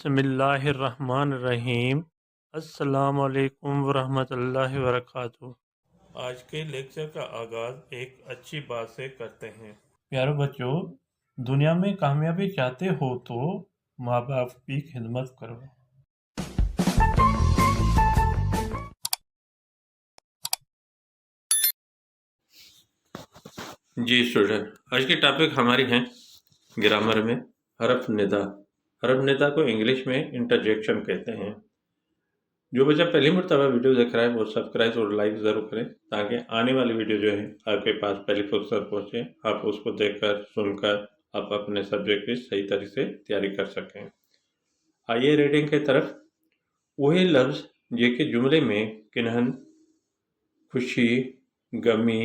بسم اللہ الرحمن الرحیم۔ السلام علیکم ورحمۃ اللہ وبرکاتہ۔ آج کے لیکچر کا آغاز ایک اچھی بات سے کرتے ہیں۔ پیارے بچوں، دنیا میں کامیابی چاہتے ہو تو ماں باپ کی خدمت کرو۔ جی اسٹوڈنٹ، آج کی ٹاپک ہماری ہیں گرامر میں حرف ندا۔ حرف ندا کو انگلش میں انٹرجیکشن کہتے ہیں۔ جو بچہ پہلی مرتبہ ویڈیو دیکھ رہا ہے وہ سبسکرائب اور لائک ضرور کریں تاکہ آنے والی ویڈیو جو ہے آپ کے پاس پہلی فرصت پہنچے، آپ اس کو دیکھ کر سن کر آپ اپنے سبجیکٹ کی صحیح طریقے سے تیاری کر سکیں۔ آئیے ریڈنگ کی طرف۔ وہی لفظ جے کے جملے میں کنہن، خوشی، غمی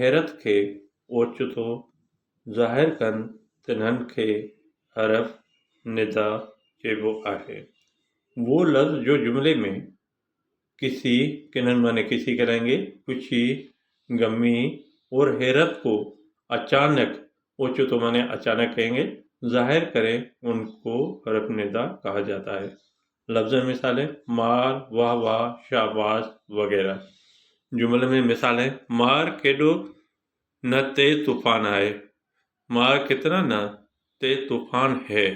حیرت کے اوچتو ظاہر کن تنہن کے حرف ندا چیبو آہے۔ وہ لفظ جو جملے میں کسی کنہن مانے کسی کریں گے، خوشی، غمی اور حیرت کو اچانک، اوچتو مانے اچانک کہیں گے، ظاہر کریں، ان کو حرف ندا کہا جاتا ہے۔ لفظ مثالیں مار، واہ واہ، شاباش وغیرہ۔ جملے میں مثالیں مار کیڈو نہ تیز طوفان آئے، مار کتنا نہ تیز طوفان ہے۔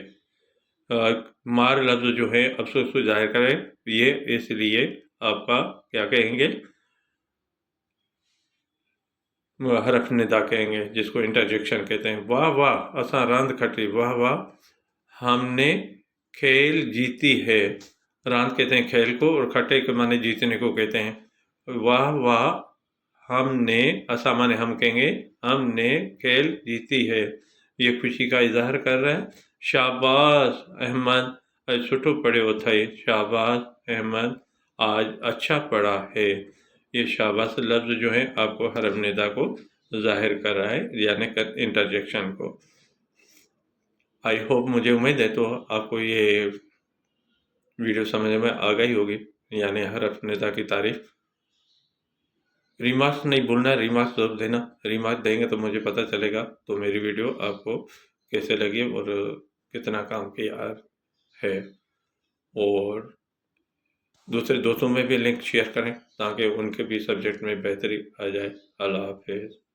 مار لفظ جو ہے افسوس کو ظاہر کرے، یہ اس لیے آپ کا کیا کہیں گے، حرف ندا کہیں گے، جس کو انٹرجیکشن کہتے ہیں۔ واہ واہ اساں راند کھٹی، واہ واہ ہم نے کھیل جیتی ہے۔ راند کہتے ہیں کھیل کو، اور کھٹے کے معنی جیتنے کو کہتے ہیں۔ واہ واہ ہم نے، اسا مانے ہم کہیں گے، ہم نے کھیل جیتی ہے، یہ خوشی کا اظہار کر رہا ہے۔ شاباش احمد آج سٹھو پڑھے ہو تھے، شاباش احمد آج اچھا پڑھا ہے۔ یہ شاباش لفظ جو ہے آپ کو حرف ندا کو ظاہر کر رہا ہے، یعنی انٹرجیکشن کو۔ آئی ہوپ، مجھے امید ہے تو آپ کو یہ ویڈیو سمجھ میں آ گئی ہوگی، یعنی حرف ندا کی تعریف۔ ریمارکس نہیں بھولنا، ریمارکس ضرور دینا۔ ریمارک دیں گے تو مجھے پتہ چلے گا تو میری ویڈیو آپ کو کیسے لگی اور کتنا کام کیا ہے۔ اور دوسرے دوستوں میں بھی لنک شیئر کریں تاکہ ان کے بھی سبجیکٹ میں بہتری آ جائے۔ اللہ حافظ۔